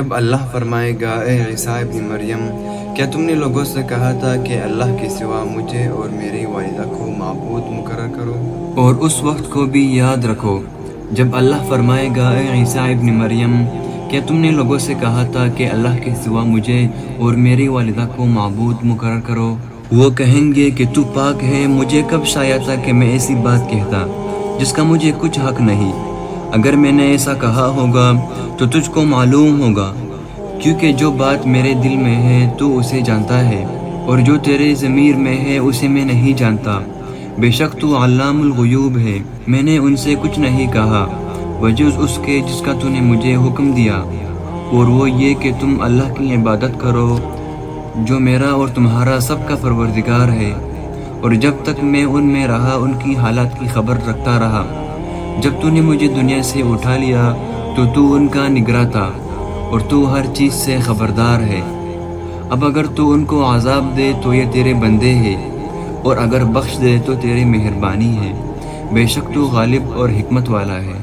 جب اللہ فرمائے گا اے عیسیٰ ابن مریم، کیا تم نے لوگوں سے کہا تھا کہ اللہ کے سوا مجھے اور میری والدہ کو معبود مقرر کرو؟ اور اس وقت کو بھی یاد رکھو جب اللہ فرمائے گا اے عیسیٰ ابن مریم، کیا تم نے لوگوں سے کہا تھا کہ اللہ کے سوا مجھے اور میری والدہ کو معبود مقرر کرو؟ وہ کہیں گے کہ تو پاک ہے، مجھے کب شایا تھا کہ میں ایسی بات کہتا جس کا مجھے کچھ حق نہیں۔ اگر میں نے ایسا کہا ہوگا تو تجھ کو معلوم ہوگا، کیونکہ جو بات میرے دل میں ہے تو اسے جانتا ہے، اور جو تیرے ضمیر میں ہے اسے میں نہیں جانتا۔ بے شک تو علام الغیوب ہے، میں نے ان سے کچھ نہیں کہا بجز اس کے جس کا تو نے مجھے حکم دیا، اور وہ یہ کہ تم اللہ کی عبادت کرو جو میرا اور تمہارا سب کا پروردگار ہے، اور جب تک میں ان میں رہا ان کی حالات کی خبر رکھتا رہا۔ جب تو نے مجھے دنیا سے اٹھا لیا تو ان کا نگراں تھا، اور تو ہر چیز سے خبردار ہے۔ اب اگر تو ان کو عذاب دے تو یہ تیرے بندے ہیں، اور اگر بخش دے تو تیری مہربانی ہے، بے شک تو غالب اور حکمت والا ہے۔